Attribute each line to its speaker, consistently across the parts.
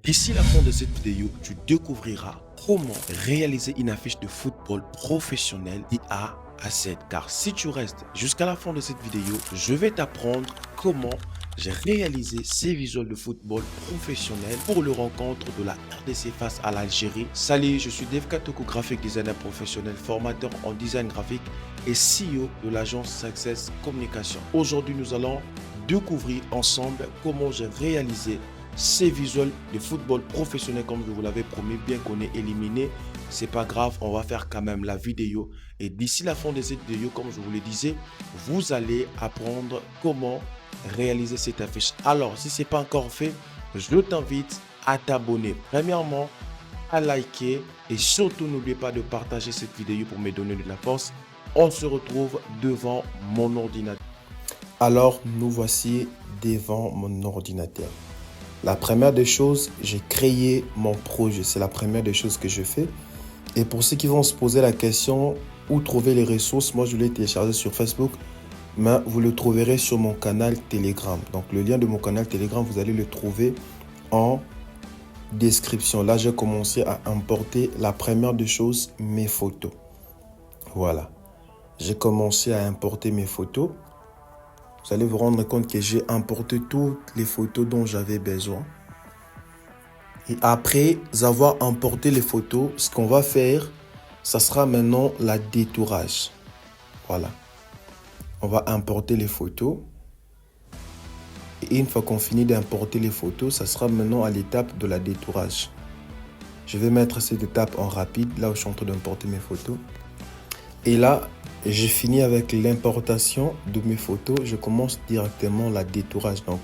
Speaker 1: D'ici la fin de cette vidéo, tu découvriras comment réaliser une affiche de football professionnel de A à Z. Car si tu restes jusqu'à la fin de cette vidéo, je vais t'apprendre comment j'ai réalisé ces visuels de football professionnel pour le rencontre de la RDC face à l'Algérie. Salut, je suis Dave Katoko, graphic designer professionnel, formateur en design graphique et CEO de l'agence Success Communication. Aujourd'hui, nous allons découvrir ensemble comment j'ai réalisé ces visuels de football professionnel comme je vous l'avais promis, bien qu'on ait éliminé, c'est pas grave, on va faire quand même la vidéo. Et d'ici la fin de cette vidéo, comme je vous le disais, vous allez apprendre comment réaliser cette affiche. Alors, si ce n'est pas encore fait, je t'invite à t'abonner. Premièrement, à liker et surtout n'oubliez pas de partager cette vidéo pour me donner de la force. On se retrouve devant mon ordinateur. Alors, nous voici devant mon ordinateur. La première des choses, j'ai créé mon projet. C'est la première des choses que je fais. Et pour ceux qui vont se poser la question, où trouver les ressources, moi je l'ai téléchargé sur Facebook, mais vous le trouverez sur mon canal Telegram. Donc le lien de mon canal Telegram, vous allez le trouver en description. Là, j'ai commencé à importer la première des choses, mes photos. Voilà. J'ai commencé à importer mes photos. Vous allez vous rendre compte que j'ai importé toutes les photos dont j'avais besoin. Et après avoir importé les photos, ce qu'on va faire, ça sera maintenant la détourage. Voilà. On va importer les photos. Et une fois qu'on finit d'importer les photos, ça sera maintenant à l'étape de la détourage. Je vais mettre cette étape en rapide, là où je suis en train d'importer mes photos. Et là, j'ai fini avec l'importation de mes photos. Je commence directement la détourage. Donc,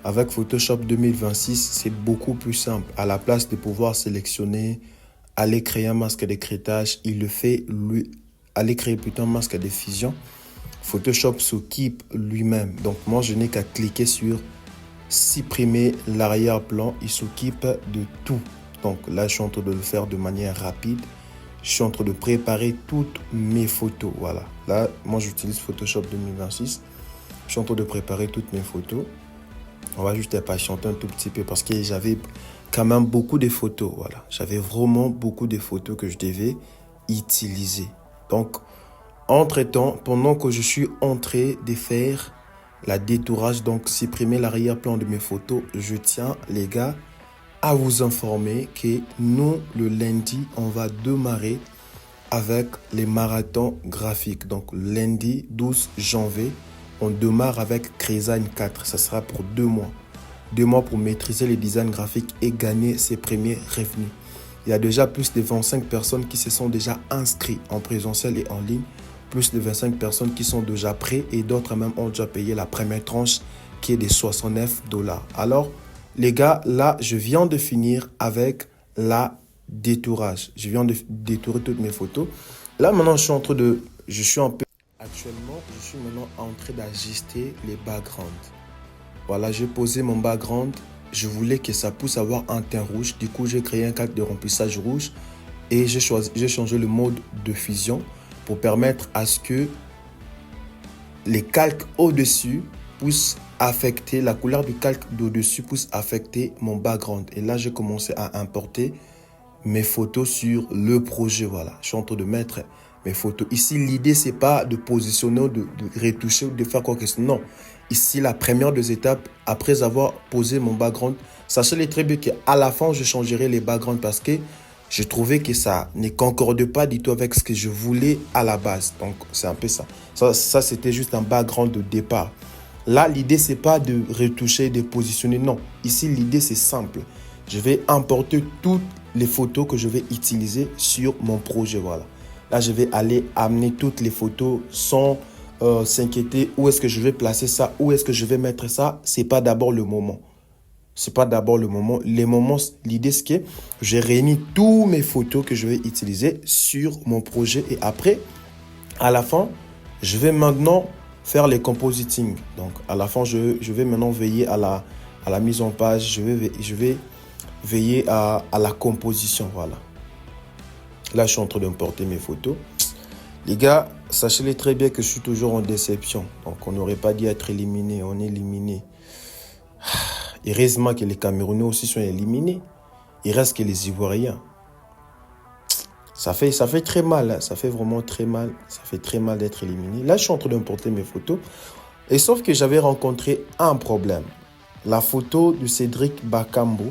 Speaker 1: avec Photoshop 2026, c'est beaucoup plus simple. À la place de pouvoir sélectionner, aller créer un masque d'écrêtage, il le fait lui. Aller créer plutôt un masque de fusion. Photoshop s'occupe lui-même. Donc, moi, je n'ai qu'à cliquer sur supprimer l'arrière-plan. Il s'occupe de tout. Donc, là, je suis en train de le faire de manière rapide. Je suis en train de préparer toutes mes photos. Voilà. Là, moi, j'utilise Photoshop 2026. Je suis en train de préparer toutes mes photos. On va juste patienter un tout petit peu parce que j'avais quand même beaucoup de photos. Voilà. J'avais vraiment beaucoup de photos que je devais utiliser. Donc, entre-temps, pendant que je suis en train de faire la détourage, donc supprimer l'arrière-plan de mes photos, je tiens, les gars, à vous informer que nous, le lundi, on va démarrer avec les marathons graphiques. Donc, lundi 12 janvier, on démarre avec Cresign 4. Ça sera pour 2 mois. 2 mois pour maîtriser les designs graphiques et gagner ses premiers revenus. Il y a déjà plus de 25 personnes qui se sont déjà inscrites en présentiel et en ligne. Plus de 25 personnes qui sont déjà prêtes et d'autres même ont déjà payé la première tranche qui est de $69. Alors, les gars, là, je viens de finir avec la détourage. Je viens de détourer toutes mes photos. Là, maintenant, je suis un peu... Actuellement, je suis maintenant en train d'ajuster les backgrounds. Voilà, j'ai posé mon background. Je voulais que ça puisse avoir un teint rouge. Du coup, j'ai créé un calque de remplissage rouge et j'ai changé le mode de fusion pour permettre à ce que les calques au-dessus puissent affecter, la couleur du calque d'au-dessus puisse affecter mon background. Et là, j'ai commencé à importer mes photos sur le projet. Voilà, je suis en train de mettre mes photos. Ici, l'idée, c'est pas de positionner, de retoucher ou de faire quoi que ce soit. Non. Ici, la première des étapes, après avoir posé mon background, sachez très bien qu'à la fin, je changerai les backgrounds parce que je trouvais que ça ne concorde pas du tout avec ce que je voulais à la base. Donc, c'est un peu ça. Ça c'était juste un background de départ. Là, l'idée, c'est pas de retoucher, de positionner. Non. Ici, l'idée, c'est simple. Je vais importer toutes les photos que je vais utiliser sur mon projet. Voilà. Là, je vais aller amener toutes les photos sans s'inquiéter. Où est-ce que je vais placer ça? Où est-ce que je vais mettre ça? C'est pas d'abord le moment. C'est pas d'abord le moment. Les moments, l'idée, c'est que j'ai réuni toutes mes photos que je vais utiliser sur mon projet. Et après, à la fin, je vais maintenant faire les compositing. Donc, à la fin, je vais maintenant veiller à la mise en page. Je vais veiller à la composition. Voilà. Là, je suis en train d'importer mes photos. Les gars, sachez-les très bien que je suis toujours en déception. Donc, on n'aurait pas dû être éliminé. On est éliminé. Heureusement que les Camerounais aussi sont éliminés. Il reste que les Ivoiriens. Ça fait très mal, hein. Ça fait vraiment très mal. Ça fait très mal d'être éliminé. Là, je suis en train d'importer mes photos. Et sauf que j'avais rencontré un problème. La photo de Cédric Bakambu,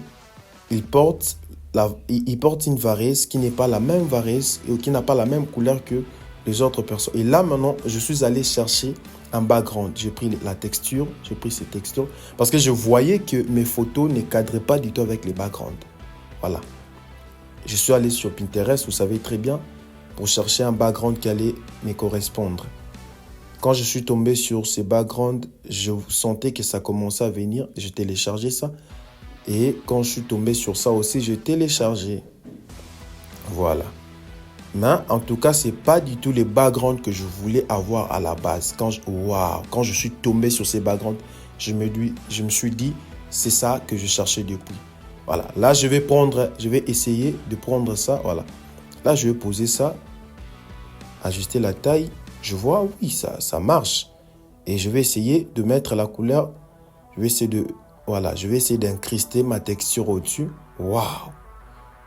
Speaker 1: il porte une varèse qui n'est pas la même varèse et qui n'a pas la même couleur que les autres personnes. Et là, maintenant, je suis allé chercher un background. J'ai pris la texture, j'ai pris ces textures parce que je voyais que mes photos ne cadraient pas du tout avec les backgrounds. Voilà. Je suis allé sur Pinterest, vous savez très bien, pour chercher un background qui allait me correspondre. Quand je suis tombé sur ces backgrounds, je sentais que ça commençait à venir. J'ai téléchargé ça. Et quand je suis tombé sur ça aussi, j'ai téléchargé. Voilà. Mais en tout cas, ce n'est pas du tout les backgrounds que je voulais avoir à la base. Quand je suis tombé sur ces backgrounds, je me suis dit, c'est ça que je cherchais depuis. Voilà. Là, je vais essayer de prendre ça. Voilà. Là, je vais poser ça, ajuster la taille. Je vois, oui, ça marche. Et je vais essayer de mettre la couleur. Je vais essayer d'incruster ma texture au-dessus. Waouh!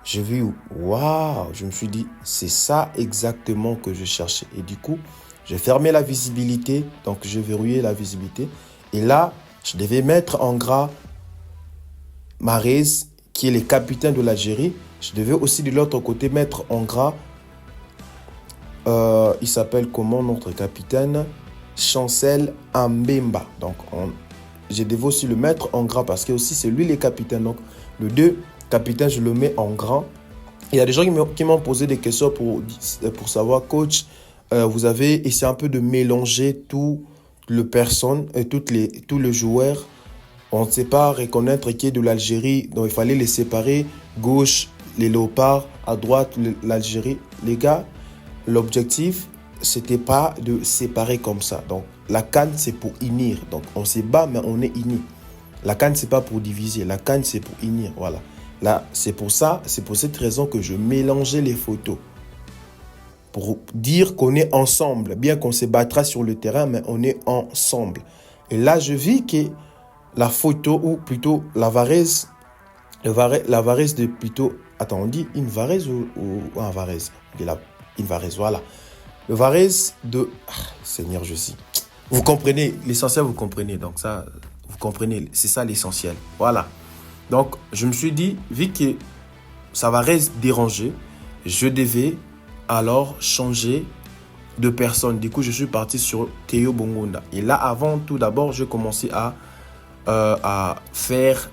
Speaker 1: J'ai vu, waouh! Je me suis dit, c'est ça exactement que je cherchais. Et du coup, j'ai fermé la visibilité. Donc, j'ai verrouillé la visibilité. Et là, je devais mettre en gras Mahrez, qui est le capitaine de l'Algérie. Je devais aussi de l'autre côté mettre en gras, il s'appelle comment notre capitaine? Chancel Mbemba. Donc, je devais aussi le mettre en gras parce que aussi c'est lui le capitaine. Donc, le 2 capitaine, je le mets en grand. Il y a des gens qui m'ont posé des questions pour savoir, coach, vous avez essayé un peu de mélanger tout le personne et tous les joueurs. On ne sait pas reconnaître qui est de l'Algérie, donc il fallait les séparer. Gauche, les léopards, à droite, l'Algérie. Les gars, l'objectif, c'était pas de séparer comme ça. Donc, la CAN, c'est pour unir. Donc, on se bat, mais on est unis. La CAN, c'est pas pour diviser. La CAN, c'est pour unir. Voilà. Là, c'est pour cette raison que je mélangeais les photos. Pour dire qu'on est ensemble. Bien qu'on se battra sur le terrain, mais on est ensemble. Et là, je vis que la photo, ou plutôt la varèse de plutôt... Attends, on dit une varèse ou un varèse? Une varèse, voilà. Le varèse de... Seigneur, je sais. Vous comprenez, l'essentiel, vous comprenez. Donc ça, vous comprenez, c'est ça l'essentiel. Voilà. Donc, je me suis dit, vu que ça va rester dérangé, je devais alors changer de personne. Du coup, je suis parti sur Théo Bongonda. Et là, avant tout d'abord, je commençais à faire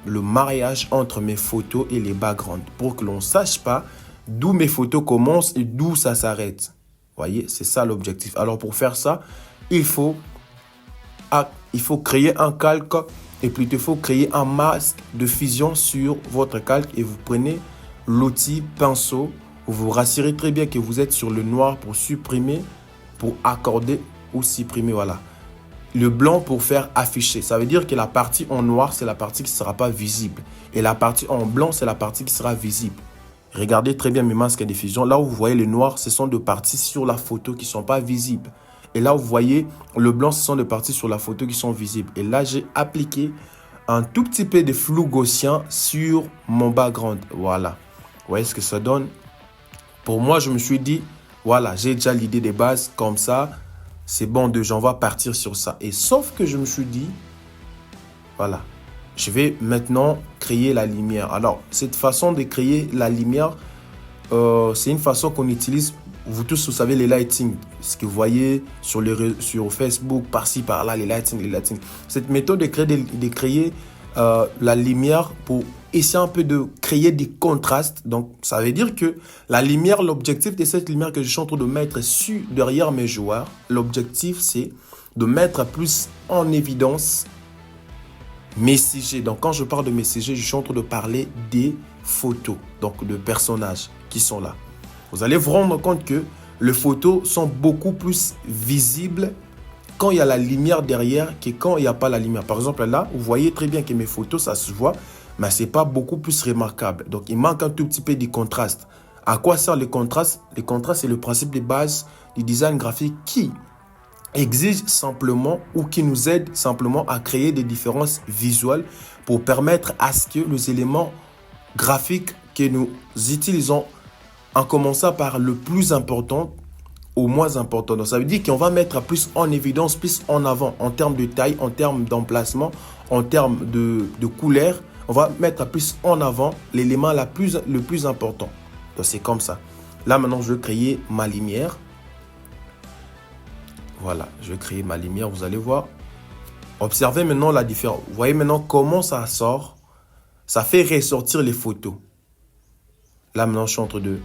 Speaker 1: le mariage entre mes photos et les backgrounds pour que l'on ne sache pas d'où mes photos commencent et d'où ça s'arrête. Vous voyez, c'est ça l'objectif. Alors, pour faire ça, il faut créer un calque et plutôt il faut créer un masque de fusion sur votre calque et vous prenez l'outil pinceau. Vous vous rassurez très bien que vous êtes sur le noir pour supprimer, pour accorder ou supprimer, voilà. Le blanc pour faire afficher. Ça veut dire que la partie en noir, c'est la partie qui ne sera pas visible. Et la partie en blanc, c'est la partie qui sera visible. Regardez très bien mes masques de fusion. Là où vous voyez le noir, ce sont des parties sur la photo qui ne sont pas visibles. Et là où vous voyez le blanc, ce sont des parties sur la photo qui sont visibles. Et là, j'ai appliqué un tout petit peu de flou gaussien sur mon background. Voilà. Vous voyez ce que ça donne? Pour moi, je me suis dit, voilà, j'ai déjà l'idée des bases comme ça. C'est bon, on va partir sur ça. Et sauf que je me suis dit, voilà, je vais maintenant créer la lumière. Alors, cette façon de créer la lumière, c'est une façon qu'on utilise. Vous tous, vous savez, les lighting. Ce que vous voyez sur Facebook, par-ci, par-là, les lighting. Cette méthode de créer la lumière pour essayer un peu de créer des contrastes. Donc, ça veut dire que la lumière, l'objectif de cette lumière que je suis en train de mettre derrière mes joueurs, l'objectif, c'est de mettre plus en évidence mes sujets. Donc, quand je parle de mes sujets, je suis en train de parler des photos, donc de personnages qui sont là. Vous allez vous rendre compte que les photos sont beaucoup plus visibles quand il y a la lumière derrière que quand il n'y a pas la lumière. Par exemple, là, vous voyez très bien que mes photos, ça se voit, mais ce n'est pas beaucoup plus remarquable. Donc, il manque un tout petit peu de contraste. À quoi sert le contraste? Le contraste, c'est le principe de base du design graphique qui exige simplement ou qui nous aide simplement à créer des différences visuelles pour permettre à ce que les éléments graphiques que nous utilisons, en commençant par le plus important au moins important. Donc ça veut dire qu'on va mettre plus en évidence, plus en avant en termes de taille, en termes d'emplacement, en termes de couleur. On va mettre plus en avant l'élément le plus important. Donc c'est comme ça. Là maintenant je vais créer ma lumière. Voilà, je vais créer ma lumière, vous allez voir. Observez maintenant la différence. Vous voyez maintenant comment ça sort. Ça fait ressortir les photos. Là maintenant je suis en train de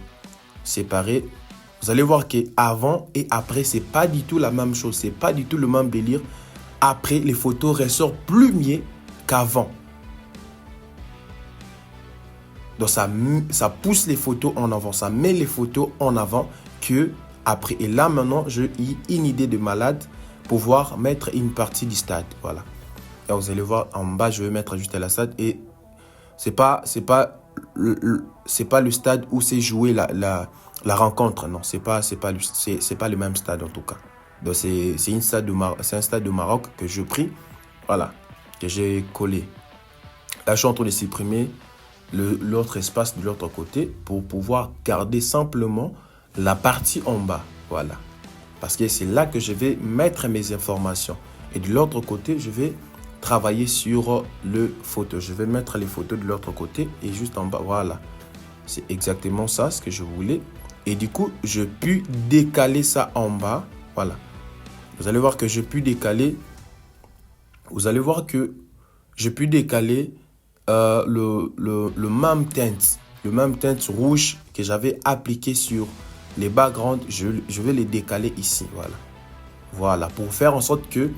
Speaker 1: séparer. Vous allez voir qu'avant et après, ce n'est pas du tout la même chose. Ce n'est pas du tout le même délire. Après, les photos ressortent plus mieux qu'avant. Donc, ça pousse les photos en avant. Ça met les photos en avant qu'après. Et là, maintenant, j'ai une idée de malade pour pouvoir mettre une partie du stade. Voilà. Et vous allez voir, en bas, je vais mettre juste à la stade. Et ce n'est pas le stade où c'est joué la rencontre. Non, c'est pas le même stade en tout cas. Donc c'est un stade de Maroc que je pris, voilà, que j'ai collé. Là, je suis en train de supprimer l'autre espace de l'autre côté pour pouvoir garder simplement la partie en bas, voilà. Parce que c'est là que je vais mettre mes informations. Et de l'autre côté, je vais travailler sur le photo. Je vais mettre les photos de l'autre côté et juste en bas, voilà. C'est exactement ça, ce que je voulais. Et du coup, je puis décaler ça en bas. Voilà. Vous allez voir que je puis décaler. Vous allez voir que je puis décaler le même teinte. Le même teinte rouge que j'avais appliqué sur les backgrounds. Je vais les décaler ici. Voilà. Voilà. Pour faire en sorte que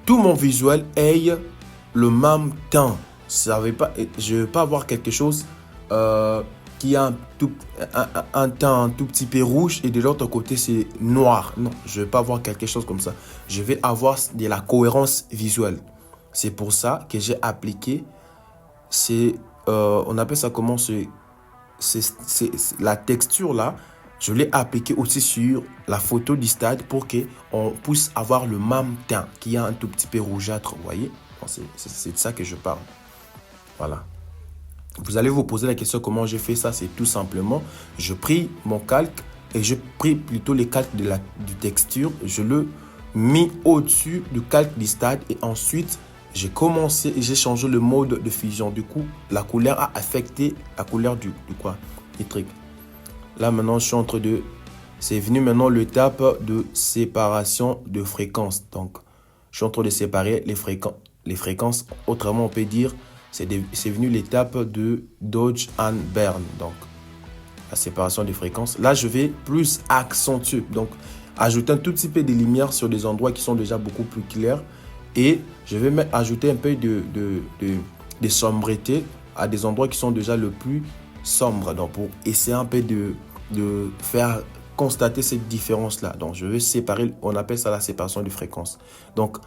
Speaker 1: tout mon visuel ait le même teint. Je ne veux pas avoir quelque chose qui a un teint un tout petit peu rouge et de l'autre côté c'est noir. Non, je ne veux pas avoir quelque chose comme ça. Je vais avoir de la cohérence visuelle. C'est pour ça que j'ai appliqué, on appelle ça comment, la texture là, je l'ai appliqué aussi sur la photo du stade pour qu'on puisse avoir le même teint qui a un tout petit peu rougeâtre, vous voyez. C'est de ça que je parle. Voilà. Vous allez vous poser la question comment j'ai fait ça. C'est tout simplement, je pris mon calque et je pris plutôt les calques du texture. Je le mis au-dessus du calque du stade et ensuite j'ai commencé et j'ai changé le mode de fusion. Du coup, la couleur a affecté la couleur du truc. Là maintenant, je suis en train de... C'est venu maintenant l'étape de séparation de fréquences. Donc, je suis en train de séparer les fréquences. Autrement, on peut dire... C'est venu l'étape de Dodge and Burn, donc la séparation des fréquences. Là, je vais plus accentuer, donc ajouter un tout petit peu de lumière sur des endroits qui sont déjà beaucoup plus clairs. Et je vais ajouter un peu de sombreté à des endroits qui sont déjà le plus sombres. Donc, pour essayer un peu de faire constater cette différence-là. Donc, je vais séparer, on appelle ça la séparation des fréquences. Donc,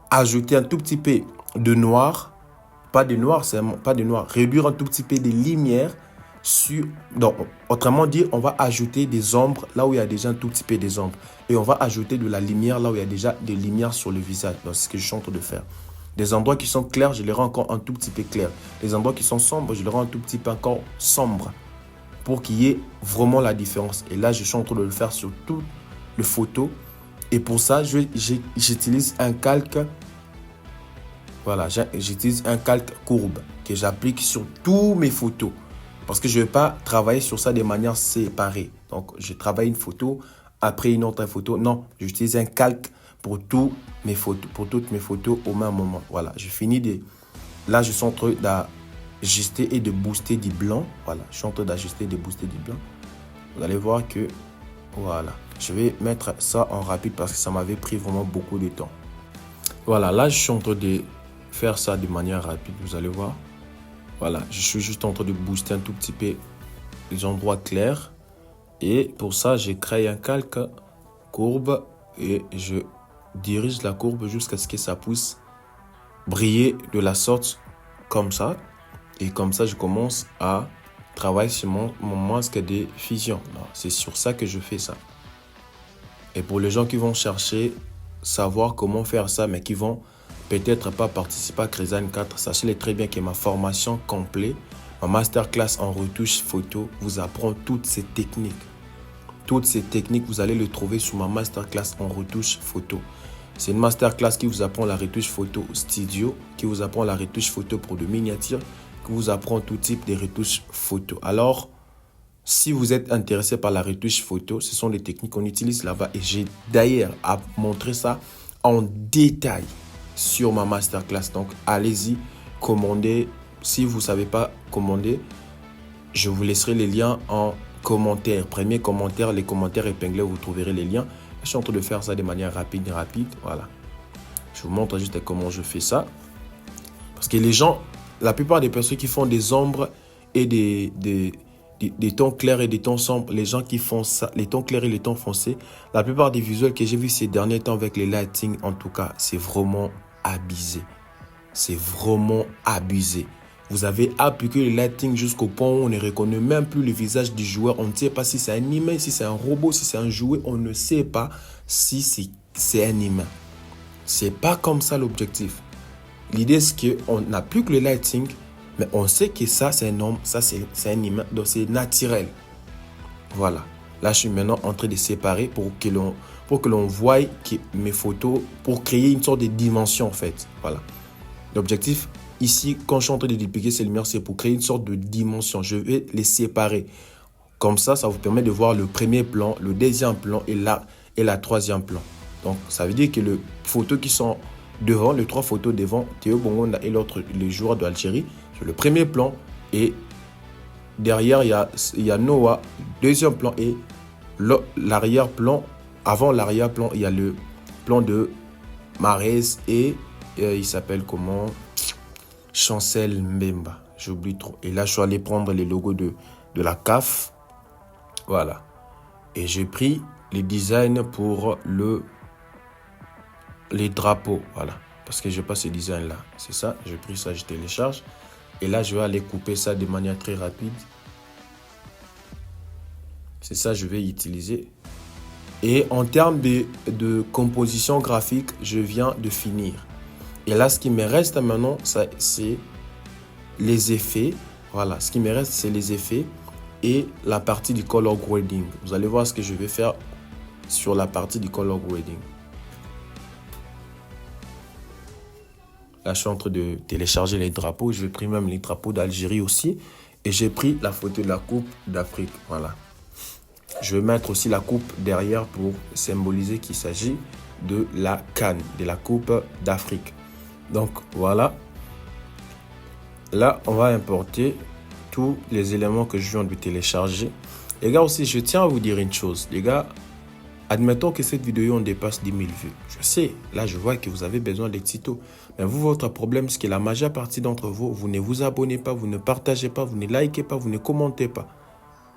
Speaker 1: ajouter un tout petit peu de noir. Pas de noir, pas de noir. Réduire un tout petit peu de lumière sur... Donc, autrement dit, on va ajouter des ombres là où il y a déjà un tout petit peu des ombres. Et on va ajouter de la lumière là où il y a déjà des lumières sur le visage. Donc, c'est ce que je suis en train de faire. Des endroits qui sont clairs, je les rends encore un tout petit peu clairs. Les endroits qui sont sombres, je les rends un tout petit peu encore sombres. Pour qu'il y ait vraiment la différence. Et là, je suis en train de le faire sur toutes les photos. Et pour ça, j'utilise un calque. Voilà, j'utilise un calque courbe que j'applique sur tous mes photos. Parce que je ne vais pas travailler sur ça de manière séparée. Donc, je travaille une photo, après une autre photo. Non, j'utilise un calque pour toutes mes photos au même moment. Voilà, je finis de... Là, je suis en train d'ajuster et de booster du blanc. Voilà, je suis en train d'ajuster et de booster du blanc. Vous allez voir que... Voilà, je vais mettre ça en rapide parce que ça m'avait pris vraiment beaucoup de temps. Voilà, là, je suis en train de faire ça de manière rapide, vous allez voir. Voilà, je suis juste en train de booster un tout petit peu les endroits clairs. Et pour ça, j'ai créé un calque courbe et je dirige la courbe jusqu'à ce que ça puisse briller de la sorte comme ça. Et comme ça, je commence à travailler sur mon masque de fusion. C'est sur ça que je fais ça. Et pour les gens qui vont chercher, savoir comment faire ça, mais qui vont peut-être pas participer à Crézane 4, sachez très bien que ma formation complète, ma masterclass en retouche photo vous apprend toutes ces techniques. Toutes ces techniques, vous allez les trouver sur ma masterclass en retouche photo. C'est une masterclass qui vous apprend la retouche photo studio, qui vous apprend la retouche photo pour de miniatures, qui vous apprend tout type de retouches photo. Alors, si vous êtes intéressé par la retouche photo, ce sont les techniques qu'on utilise là-bas. Et j'ai d'ailleurs à montrer ça en détail sur ma masterclass. Donc, allez-y, commandez. Si vous ne savez pas commander, je vous laisserai les liens en commentaire. Premier commentaire, les commentaires épinglés, vous trouverez les liens. Je suis en train de faire ça de manière rapide. Voilà. Je vous montre juste comment je fais ça. Parce que les gens, la plupart des personnes qui font des ombres et des tons clairs et des tons sombres, les gens qui font ça, les tons clairs et les tons foncés, la plupart des visuels que j'ai vus ces derniers temps avec les lighting, en tout cas, c'est vraiment abusé. C'est vraiment abusé. Vous avez appliqué le lighting jusqu'au point où on ne reconnaît même plus le visage du joueur. On ne sait pas si c'est un humain, si c'est un robot, si c'est un jouet. On ne sait pas si c'est un humain. C'est pas comme ça l'objectif. L'idée, c'est qu'on n'a plus que le lighting, mais on sait que ça, c'est un homme, ça, c'est un humain. Donc, c'est naturel. Voilà. Là, je suis maintenant en train de séparer pour que l'on voie que mes photos, pour créer une sorte de dimension, en fait. Voilà. L'objectif, ici, quand je suis en train de dupliquer ces lumières, c'est pour créer une sorte de dimension. Je vais les séparer. Comme ça, ça vous permet de voir le premier plan, le deuxième plan et la troisième plan. Donc, ça veut dire que les photos qui sont devant, les trois photos devant, Théo Bongonda et l'autre, les joueurs d'Algérie, sur le premier plan. Et derrière, il y a Noah, deuxième plan. Et l'arrière-plan, avant l'arrière-plan, il y a le plan de Mahrez et il s'appelle comment? Chancel Mbemba. J'oublie trop. Et là, je suis allé prendre les logos de la CAF. Voilà. Et j'ai pris les designs pour les drapeaux. Voilà. Parce que je n'ai pas ces designs-là. C'est ça. J'ai pris ça, je télécharge. Et là, je vais aller couper ça de manière très rapide. C'est ça, je vais utiliser. Et en termes de composition graphique, je viens de finir. Et là, ce qui me reste maintenant, c'est les effets. Voilà, ce qui me reste, c'est les effets et la partie du color grading. Vous allez voir ce que je vais faire sur la partie du color grading. Là, je suis en train de télécharger les drapeaux. J'ai pris même les drapeaux d'Algérie aussi. Et j'ai pris la photo de la Coupe d'Afrique. Voilà. Je vais mettre aussi la coupe derrière pour symboliser qu'il s'agit de la CAN, de la Coupe d'Afrique. Donc, voilà. Là, on va importer tous les éléments que je viens de télécharger. Les gars aussi, je tiens à vous dire une chose. Les gars, admettons que cette vidéo, on dépasse 10 000 vues. Je sais, là, je vois que vous avez besoin des tutos. Mais vous, votre problème, c'est que la majeure partie d'entre vous, vous ne vous abonnez pas, vous ne partagez pas, vous ne likez pas, vous ne commentez pas.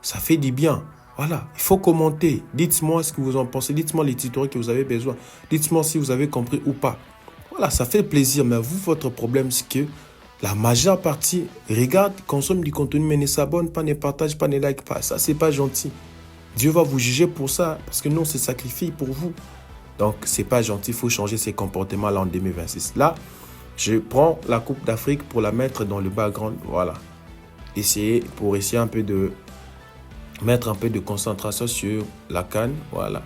Speaker 1: Ça fait du bien. Voilà, il faut commenter. Dites-moi ce que vous en pensez. Dites-moi les tutoriels que vous avez besoin. Dites-moi si vous avez compris ou pas. Voilà, ça fait plaisir. Mais vous, votre problème, c'est que la majeure partie regarde, consomme du contenu, mais ne s'abonne pas, ne partage pas, ne like pas. Ça, c'est pas gentil. Dieu va vous juger pour ça, parce que nous, on se sacrifie pour vous. Donc, c'est pas gentil. Il faut changer ces comportements-là en 2026. Là, je prends la Coupe d'Afrique pour la mettre dans le background. Voilà. Pour essayer un peu de mettre un peu de concentration sur la CAN. Voilà.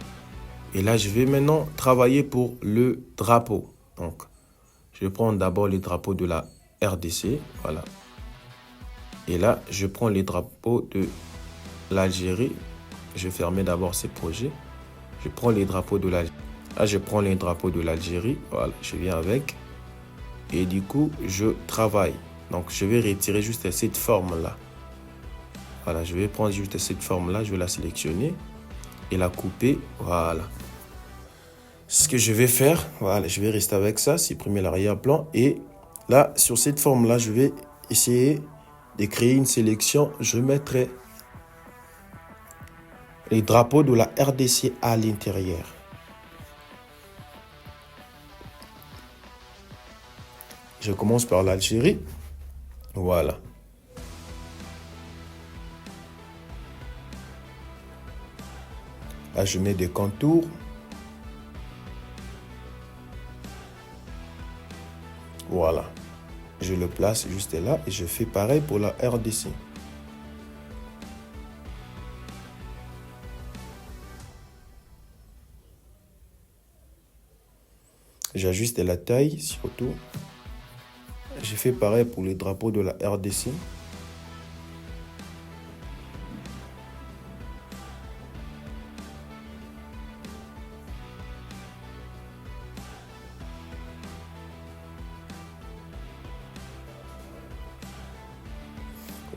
Speaker 1: Et là, je vais maintenant travailler pour le drapeau. Donc, je vais prendre d'abord les drapeaux de la RDC. Voilà. Et là, je prends les drapeaux de l'Algérie. Je vais fermer d'abord ces projets. Je prends les drapeaux de l'Algérie. Là, je prends les drapeaux de l'Algérie. Voilà, je viens avec. Et du coup, je travaille. Donc, je vais retirer juste cette forme-là. Voilà, je vais prendre juste cette forme-là. Je vais la sélectionner et la couper. Voilà. Ce que je vais faire, voilà, je vais rester avec ça, supprimer l'arrière-plan. Et là, sur cette forme-là, je vais essayer de créer une sélection. Je mettrai les drapeaux de la RDC à l'intérieur. Je commence par l'Algérie. Voilà. Là, je mets des contours. Voilà. Je le place juste là et je fais pareil pour la RDC. J'ajuste la taille surtout. J'ai fait pareil pour le drapeau de la RDC.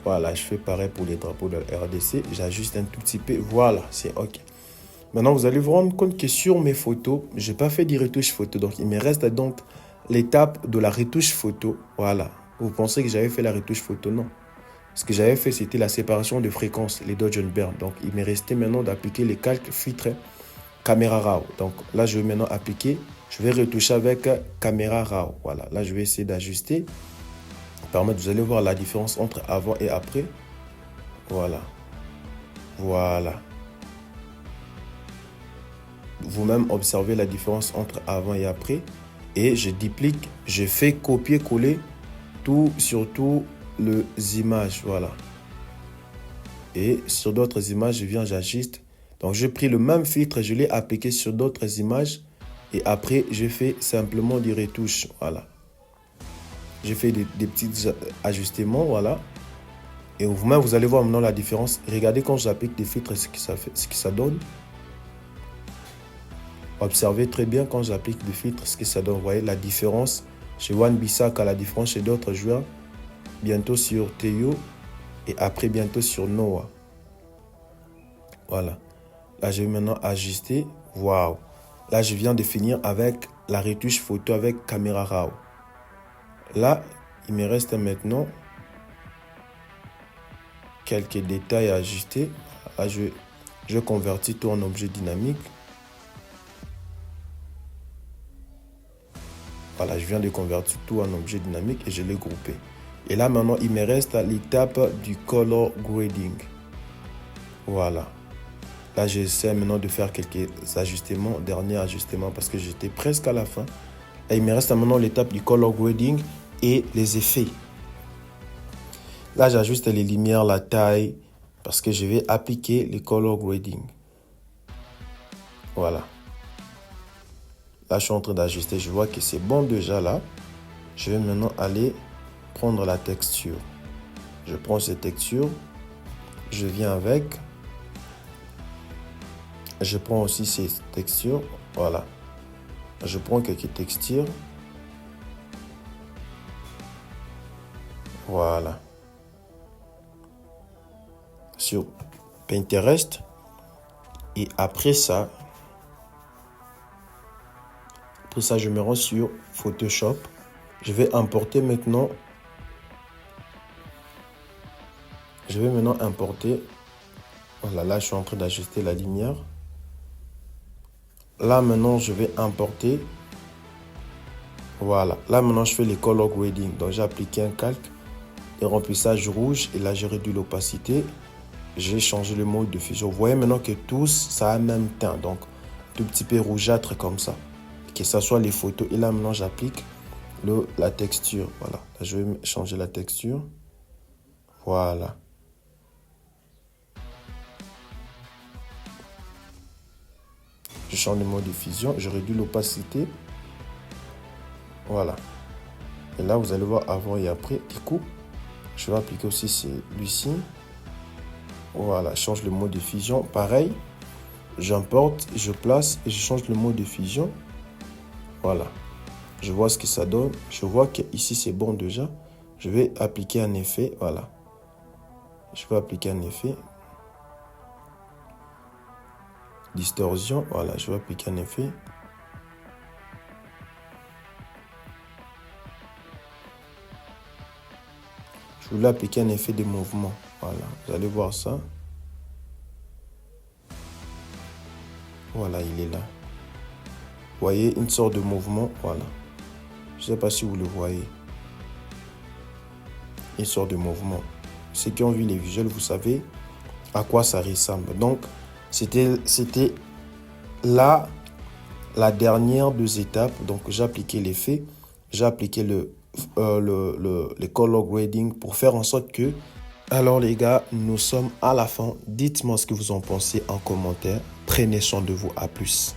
Speaker 1: Voilà, je fais pareil pour les drapeaux de la RDC. J'ajuste un tout petit peu. Voilà, c'est OK. Maintenant, vous allez vous rendre compte que sur mes photos, je n'ai pas fait de retouche photo. Donc, il me reste donc l'étape de la retouche photo. Voilà. Vous pensez que j'avais fait la retouche photo? Non. Ce que j'avais fait, c'était la séparation de fréquences, les Dodge and Burn. Donc, il me restait maintenant d'appliquer les calques filtres caméra RAW. Donc, là, je vais maintenant appliquer. Je vais retoucher avec caméra RAW. Voilà. Là, je vais essayer d'ajuster. Vous allez voir la différence entre avant et après. Voilà. Voilà. Vous-même observez la différence entre avant et après. Et je duplique, je fais copier-coller tout, surtout les images. Voilà. Et sur d'autres images, je viens, j'ajuste. Donc, j'ai pris le même filtre, je l'ai appliqué sur d'autres images. Et après, je fais simplement des retouches. Voilà. J'ai fait des petits ajustements. Voilà. Et vous-même, vous allez voir maintenant la différence. Regardez quand j'applique des filtres, ce que ça donne. Observez très bien quand j'applique des filtres, ce que ça donne. Vous voyez la différence chez Wan-Bissaka, la différence chez d'autres joueurs. Bientôt sur Théo et après bientôt sur Noah. Voilà. Là, je vais maintenant ajuster. Waouh. Là, je viens de finir avec la retouche photo avec caméra RAW. Là, il me reste maintenant quelques détails à ajuster. Là, je convertis tout en objet dynamique. Voilà, je viens de convertir tout en objet dynamique et je l'ai groupé. Et là, maintenant, il me reste l'étape du color grading. Voilà. Là, j'essaie maintenant de faire quelques ajustements, derniers ajustements, parce que j'étais presque à la fin. Là, il me reste maintenant l'étape du color grading et les effets. Là, j'ajuste les lumières, la taille, parce que je vais appliquer le color grading. Voilà. Là, je suis en train d'ajuster. Je vois que c'est bon déjà là. Je vais maintenant aller prendre la texture. Je prends cette texture. Je viens avec. Je prends aussi ces textures. Voilà. Je prends quelques textures. Voilà. Sur Pinterest. Et après ça, je me rends sur Photoshop. Je vais importer maintenant. Je vais maintenant importer. Voilà, là, je suis en train d'ajuster la lumière. Là, maintenant, je vais importer. Voilà. Là, maintenant, je fais les color grading. Donc, j'ai appliqué un calque, les remplissages rouges. Et là, j'ai réduit l'opacité. J'ai changé le mode de fusion. Vous voyez maintenant que tous, ça a le même teint. Donc, tout petit peu rougeâtre comme ça. Que ce soit les photos. Et là, maintenant, j'applique la texture. Voilà. Là, je vais changer la texture. Voilà. Je change le mode de fusion. Je réduis l'opacité. Voilà. Et là, vous allez voir avant et après. Du coup, je vais appliquer aussi celui-ci. Voilà. Je change le mode de fusion. Pareil. J'importe, je place et je change le mode de fusion. Voilà. Je vois ce que ça donne. Je vois qu'ici, c'est bon déjà. Je vais appliquer un effet. Voilà. Je vais appliquer un effet. Distorsion. Voilà. Je vais appliquer un effet. Je voulais appliquer un effet de mouvement. Voilà. Vous allez voir ça. Voilà, il est là. Vous voyez une sorte de mouvement. Voilà. Je ne sais pas si vous le voyez. Une sorte de mouvement. Ceux qui ont vu les visuels, vous savez à quoi ça ressemble. Donc, c'était là la dernière deux étapes. Donc, j'ai appliqué l'effet. J'ai appliqué les color grading pour faire en sorte que... Alors les gars, nous sommes à la fin. Dites-moi ce que vous en pensez en commentaire. Prenez soin de vous. À plus.